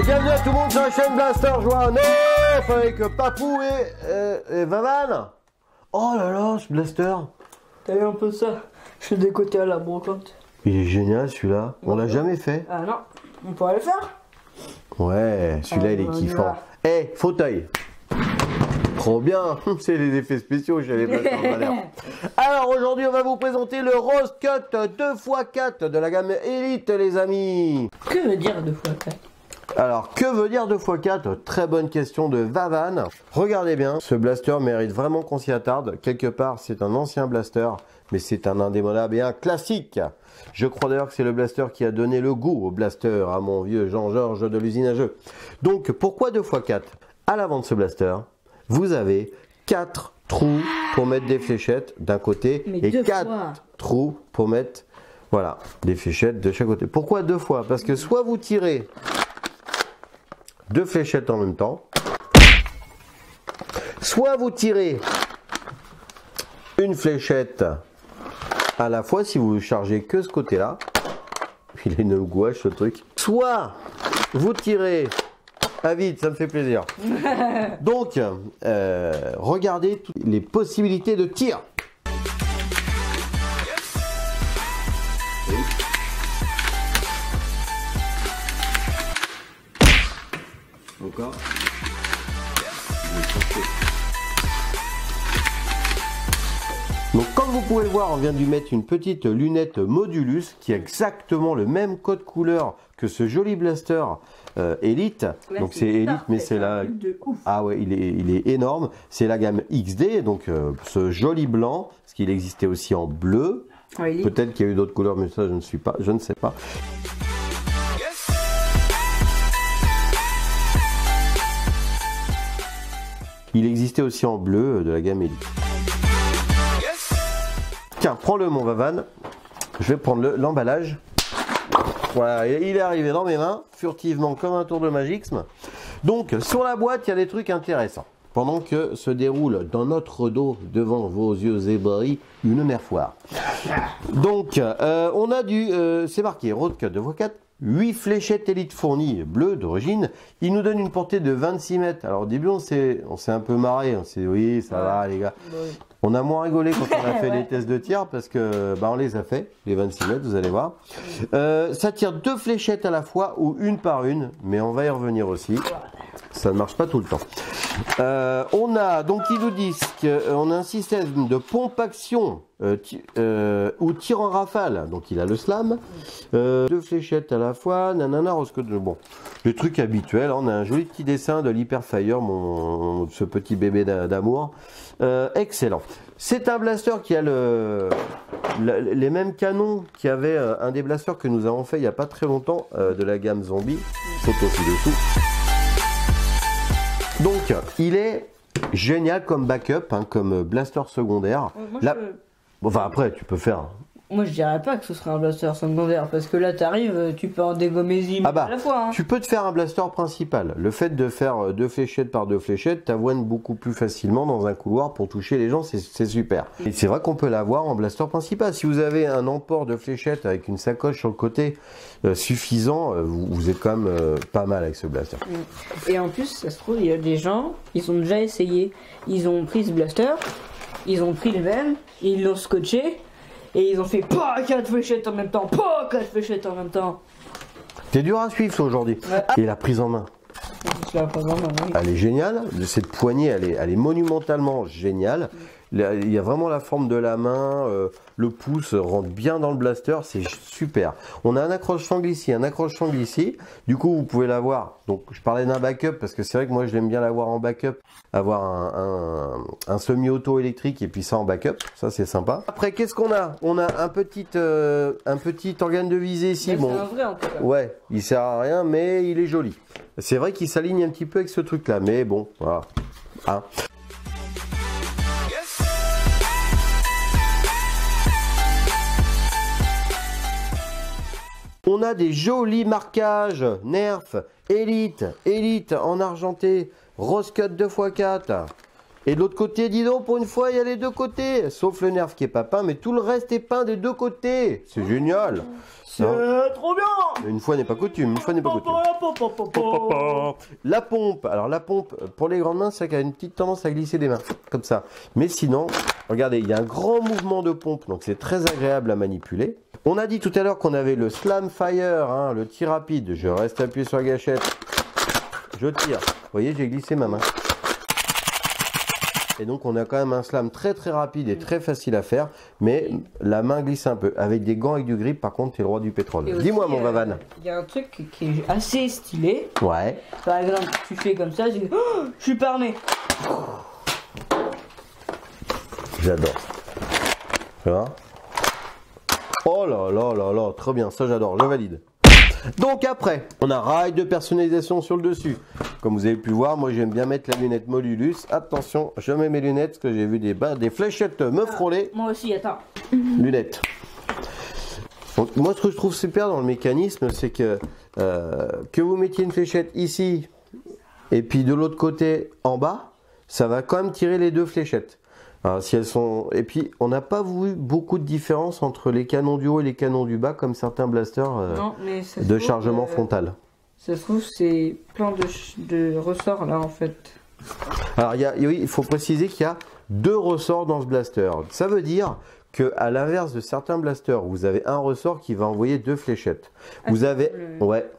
Et bienvenue à tout le monde sur la chaîne Blaster Joie 9 avec Papou et Vavan. Oh là là, ce Blaster. T'as eu un peu ça. Je suis décoté à la brocante. Il est génial celui-là. On l'a jamais fait. Ah non, on pourrait le faire. Ouais, celui-là il est kiffant. Eh, fauteuil. Trop bien. C'est les effets spéciaux chez les Blaster en valeur. Alors aujourd'hui on va vous présenter le Rose Cut 2x4 de la gamme Elite les amis. Que veut dire 2x4? Alors, que veut dire 2x4? Très bonne question de Vavan. Regardez bien, ce blaster mérite vraiment qu'on s'y attarde. Quelque part, c'est un ancien blaster, mais c'est un indémodable et un classique. Je crois d'ailleurs que c'est le blaster qui a donné le goût au blaster, à mon vieux Jean-Georges de l'usine à jeux. Donc, pourquoi 2x4? À l'avant de ce blaster, vous avez 4 trous pour mettre des fléchettes d'un côté et 4 trous pour mettre, voilà, des fléchettes de chaque côté. Pourquoi 2 fois? Parce que soit vous tirez 2 fléchettes en même temps, soit vous tirez une fléchette à la fois si vous chargez que ce côté-là, il est une gouache ce truc, soit vous tirez à vide, ça me fait plaisir. Donc, regardez toutes les possibilités de tir. Encore. Donc comme vous pouvez le voir, on vient de lui mettre une petite lunette Modulus qui a exactement le même code couleur que ce joli blaster Elite. Là, donc c'est Elite mais c'est la... Ah ouais, il est énorme. C'est la gamme XD, donc ce joli blanc, parce qu'il existait aussi en bleu. Ouais, peut-être qu'il y a eu d'autres couleurs, mais ça je ne sais pas. Il existait aussi en bleu de la gamme Elite. Tiens, prends-le mon Vavan. Je vais prendre l'emballage. Voilà, il est arrivé dans mes mains, furtivement comme un tour de magixme. Donc, sur la boîte, il y a des trucs intéressants. Pendant que se déroule dans notre dos, devant vos yeux ébahis, une mer foire. Donc, on a c'est marqué Rose Cut 2x4. 8 fléchettes Elite fournies bleues d'origine. Il nous donne une portée de 26 mètres. Alors au début on s'est un peu marré. On s'est dit oui ça va les gars. Ouais. On a moins rigolé quand on a fait les tests de tir parce que on les a fait, les 26 mètres, vous allez voir. Ça tire 2 fléchettes à la fois ou une par une, mais on va y revenir aussi. Ça ne marche pas tout le temps. On a, donc ils nous disent qu'on a un système de pompe action ou tir en rafale. Donc il a le slam. 2 fléchettes à la fois, nanana, bon, le truc habituel. On a un joli petit dessin de l'Hyperfire, ce petit bébé d'amour. Excellent. C'est un blaster qui a les mêmes canons qu'il y avait un des blasters que nous avons fait il n'y a pas très longtemps de la gamme Zombie. C'est aussi dessous. Donc, il est génial comme backup, hein, comme blaster secondaire. Là, enfin, après, tu peux faire. Moi, je dirais pas que ce serait un blaster secondaire, parce que là, t'arrives, tu peux en dégommer 10 à la fois. Hein. Tu peux te faire un blaster principal. Le fait de faire 2 fléchettes par 2 fléchettes, t'avoines beaucoup plus facilement dans un couloir pour toucher les gens, c'est super. Et c'est vrai qu'on peut l'avoir en blaster principal. Si vous avez un emport de fléchettes avec une sacoche sur le côté suffisant, vous êtes quand même pas mal avec ce blaster. Et en plus, ça se trouve, il y a des gens, ils ont déjà essayé. Ils ont pris ce blaster, ils ont pris les mêmes, ils l'ont scotché. Et ils ont fait pas 4 fléchettes en même temps, pas 4 fléchettes en même temps. C'est dur à suivre ça aujourd'hui. Ouais. Et la prise en main. Elle est géniale. Cette poignée, elle est monumentalement géniale. Il y a vraiment la forme de la main, le pouce rentre bien dans le blaster, c'est super. On a un accroche-sangle ici, un accroche-sangle ici. Du coup, vous pouvez l'avoir. Donc, je parlais d'un backup parce que c'est vrai que moi, je l'aime bien l'avoir en backup. Avoir un semi-auto électrique et puis ça en backup. Ça, c'est sympa. Après, qu'est-ce qu'on a? On a un petit organe de visée ici. Bon, c'est un vrai en tout cas. Ouais, il sert à rien, mais il est joli. C'est vrai qu'il s'aligne un petit peu avec ce truc-là, mais bon, voilà. Hein. On a des jolis marquages Nerf, Elite en argenté, Rose Cut 2x4. Et de l'autre côté, dis donc, pour une fois, il y a les deux côtés. Sauf le nerf qui est pas peint, mais tout le reste est peint des deux côtés. C'est génial. C'est trop bien. Une fois n'est pas coutume, une fois n'est pas coutume. La pompe, alors la pompe, pour les grandes mains, c'est qu'elle a une petite tendance à glisser des mains, comme ça. Mais sinon, regardez, il y a un grand mouvement de pompe, donc c'est très agréable à manipuler. On a dit tout à l'heure qu'on avait le slam fire, hein, le tir rapide. Je reste appuyé sur la gâchette, je tire. Vous voyez, j'ai glissé ma main. Et donc on a quand même un slam très rapide et très facile à faire, mais la main glisse un peu. Avec des gants avec du grip, par contre, c'est le roi du pétrole. Dis-moi mon Vavan. Il y a un truc qui est assez stylé. Ouais. Par exemple, tu fais comme ça, tu dis, oh, je suis pas armé. J'adore. Tu vois? Oh là là là là, très bien, ça j'adore, je valide. Donc après, on a rail de personnalisation sur le dessus. Comme vous avez pu voir, moi j'aime bien mettre la lunette Modulus. Attention, je mets mes lunettes parce que j'ai vu des fléchettes me frôler. Moi aussi, attends. Lunettes. Donc, moi ce que je trouve super dans le mécanisme, c'est que vous mettiez une fléchette ici et puis de l'autre côté en bas, ça va quand même tirer les deux fléchettes. Alors, si elles sont... Et puis, on n'a pas vu beaucoup de différence entre les canons du haut et les canons du bas, comme certains blasters de chargement frontal. Ça se trouve, c'est plein de ressorts là en fait. Alors, il faut préciser qu'il y a 2 ressorts dans ce blaster. Ça veut dire qu'à l'inverse de certains blasters, vous avez un ressort qui va envoyer 2 fléchettes. Vous avez... Ouais.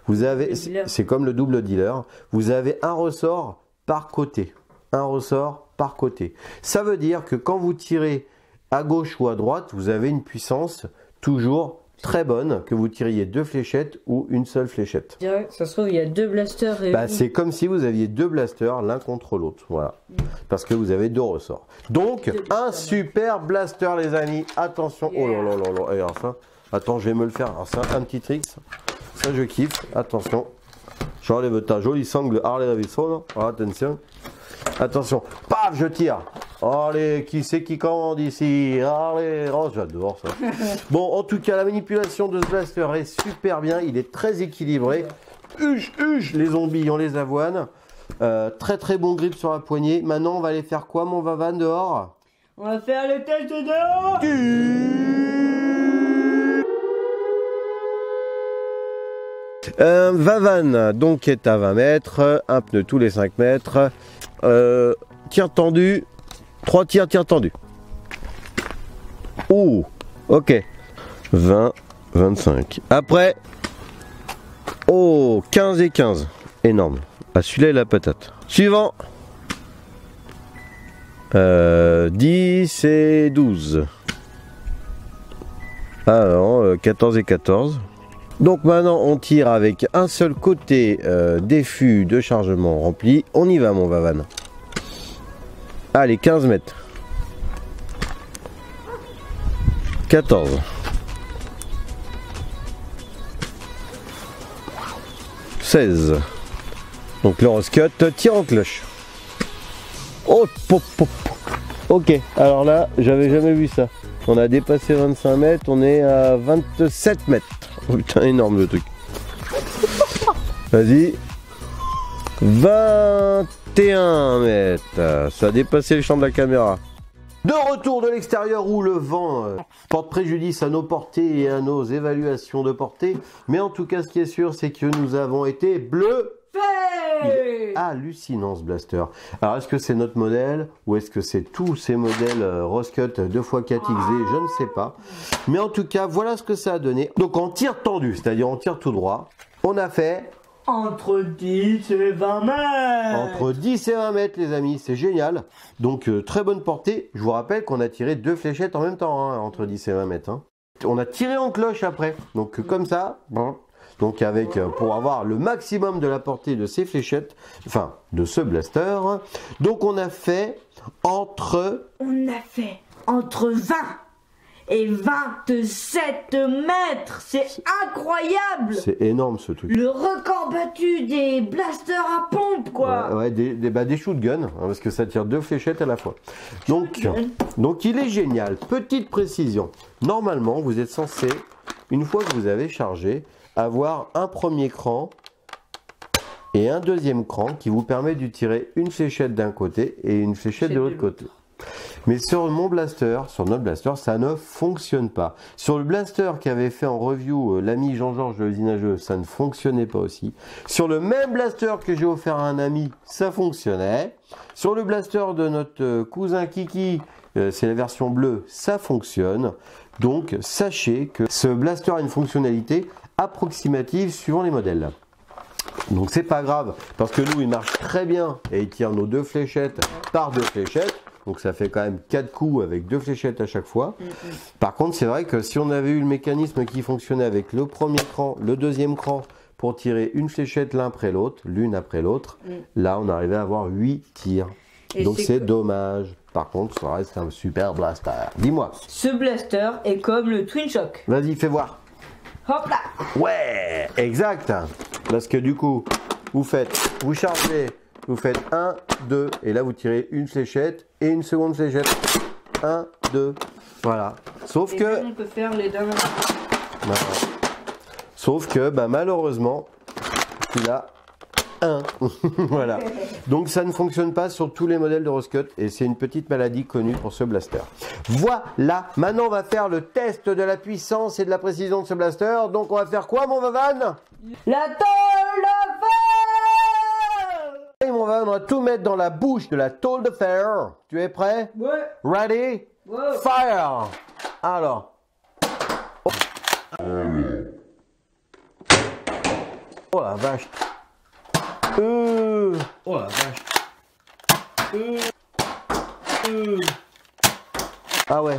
Vous avez... C'est comme le double dealer. Vous avez un ressort par côté. Un ressort par côté. Ça veut dire que quand vous tirez à gauche ou à droite, vous avez une puissance toujours très bonne, que vous tiriez 2 fléchettes ou une seule fléchette. Ça se trouve, il y a 2 blasters. Et c'est comme si vous aviez 2 blasters l'un contre l'autre. Voilà. Parce que vous avez 2 ressorts. Donc, un super blaster, les amis. Attention. Oh là là là là. Et alors ça, attends, je vais me le faire. Alors, c'est un petit trick. Ça, je kiffe. Attention. J'enlève ta jolie sangle Harley Davidson. Attention. Attention, paf, je tire. Allez, qui c'est qui commande ici? Allez, oh, j'adore ça. Bon, en tout cas, la manipulation de ce blaster est super bien. Il est très équilibré. Les zombies, on les avoine. Très bon grip sur la poignée. Maintenant, on va aller faire quoi, mon Vavan, dehors? On va faire le test dehors. Un Vavan, donc, est à 20 mètres. Un pneu tous les 5 mètres. Tir tendu, 3 tirs, tir tendu. Oh, ok. 20, 25. Après, oh, 15 et 15. Énorme. Ah, celui-là est la patate. Suivant. 10 et 12. Ah non, 14 et 14. Donc maintenant on tire avec un seul côté des fûts de chargement remplis. On y va mon Vavan. Allez, 15 mètres. 14. 16. Donc le Roscut tire en cloche. Oh, pop, pop. Ok, alors là, j'avais jamais vu ça. On a dépassé 25 mètres, on est à 27 mètres. Oh putain, énorme le truc. Vas-y. 21 mètres. Ça a dépassé le champ de la caméra. De retour de l'extérieur où le vent porte préjudice à nos portées et à nos évaluations de portée. Mais en tout cas, ce qui est sûr, c'est que nous avons été bleus. Il est hallucinant ce blaster. Alors est-ce que c'est notre modèle ou est-ce que c'est tous ces modèles Roscut 2x4XZ? Je ne sais pas. Mais en tout cas, voilà ce que ça a donné. Donc en tir tendu, c'est-à-dire en tir tout droit, on a fait... Entre 10 et 20 mètres. Entre 10 et 20 mètres les amis, c'est génial. Donc très bonne portée. Je vous rappelle qu'on a tiré 2 fléchettes en même temps, hein, entre 10 et 20 mètres. Hein. On a tiré en cloche après. Donc comme ça... Donc avec, pour avoir le maximum de la portée de ces fléchettes, enfin de ce blaster, donc on a fait entre 20 et 27 mètres. C'est incroyable. C'est énorme ce truc. Le record battu des blasters à pompe quoi. Ouais, des shotguns, hein, parce que ça tire 2 fléchettes à la fois. Donc il est génial. Petite précision, normalement vous êtes censé, une fois que vous avez chargé, avoir un premier cran et un deuxième cran qui vous permet de tirer une fléchette d'un côté et une fléchette de l'autre côté. Mais sur mon blaster, sur notre blaster, ça ne fonctionne pas. Sur le blaster qu'avait fait en review l'ami Jean-Georges de l'usine à jeux, ça ne fonctionnait pas aussi. Sur le même blaster que j'ai offert à un ami, ça fonctionnait. Sur le blaster de notre cousin Kiki, c'est la version bleue, ça fonctionne. Donc sachez que ce blaster a une fonctionnalité approximative suivant les modèles. Donc c'est pas grave, parce que nous il marche très bien et il tire nos 2 fléchettes par 2 fléchettes. Donc ça fait quand même 4 coups avec 2 fléchettes à chaque fois. Par contre, c'est vrai que si on avait eu le mécanisme qui fonctionnait avec le premier cran, le deuxième cran, pour tirer une fléchette l'une après l'autre, là on arrivait à avoir 8 tirs. Et donc c'est dommage. Par contre, ça reste un super blaster. Dis-moi. Ce blaster est comme le Twin Shock. Vas-y, fais voir. Hop là. Ouais, exact. Parce que du coup, vous chargez. Vous faites 1, 2, et là vous tirez une fléchette et une seconde fléchette. 1, 2, voilà. Sauf que... on peut faire les deux. Voilà. Sauf que, bah, malheureusement, il a 1. Voilà. Donc ça ne fonctionne pas sur tous les modèles de Roscut, et c'est une petite maladie connue pour ce blaster. Voilà. Maintenant on va faire le test de la puissance et de la précision de ce blaster. Donc on va faire quoi, mon Vavan? La tôle de fer. On va tout mettre dans la bouche de la tôle de fer. Tu es prêt? Ouais. Ready? Ouais. Fire! Alors. Oh la vache. Oh la vache. Ah ouais.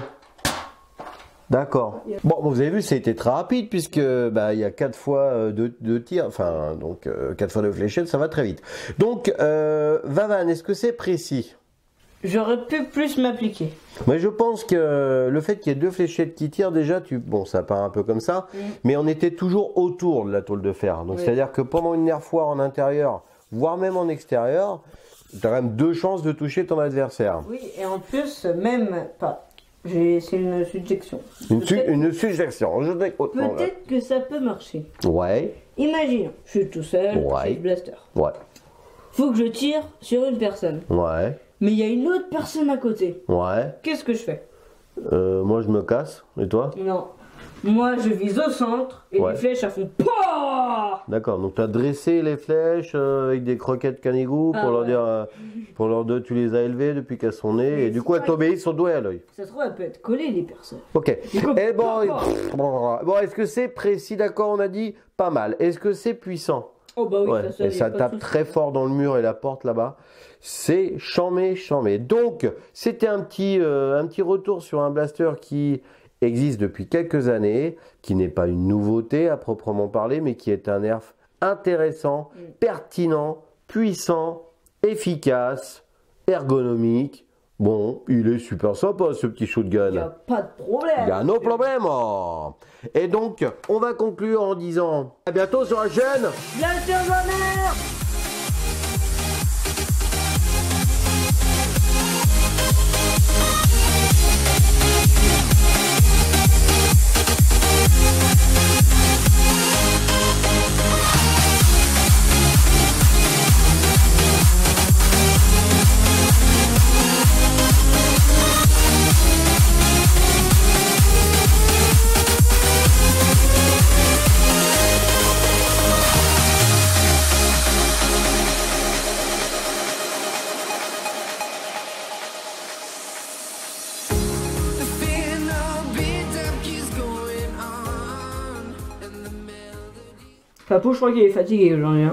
D'accord. Bon, vous avez vu, ça a été très rapide puisque bah, il y a 4 fois de tirs, enfin donc 4 fois de fléchettes, ça va très vite. Donc, Vavan, est-ce que c'est précis? J'aurais pu plus m'appliquer. Mais je pense que le fait qu'il y ait 2 fléchettes qui tirent déjà, bon, ça part un peu comme ça, mais on était toujours autour de la tôle de fer. Donc c'est-à-dire que pendant une air foire en intérieur, voire même en extérieur, tu as quand même 2 chances de toucher ton adversaire. Oui, et en plus, même pas. C'est une suggestion. Une suggestion. Peut-être que ça peut marcher. Ouais. Imagine, je suis tout seul, j'ai le blaster. Ouais. Faut que je tire sur une personne. Ouais. Mais il y a une autre personne à côté. Ouais. Qu'est-ce que je fais? Moi je me casse. Et toi? Non. Moi je vise au centre et les flèches elles font PAH. D'accord, donc tu as dressé les flèches avec des croquettes canigou pour leur dire, tu les as élevées depuis qu'elles sont nées et du coup elles t'obéissent au doigt et à l'œil. Ça se trouve, elles peuvent être collées les personnes. Ok. Et bon, est-ce que c'est précis? D'accord, on a dit pas mal. Est-ce que c'est puissant? Oh bah oui, ouais. Et ça tape très fort dans le mur et la porte là-bas. C'est chambé. Donc, c'était un petit retour sur un blaster qui existe depuis quelques années, qui n'est pas une nouveauté à proprement parler, mais qui est un nerf intéressant, pertinent, puissant, efficace, ergonomique. Bon, il est super sympa ce petit shotgun. Il n'y a pas de problème. Il y a no problème. Et donc, on va conclure en disant à bientôt sur la chaîne. Blaster Bonheur. Papou, je crois qu'il est fatigué aujourd'hui.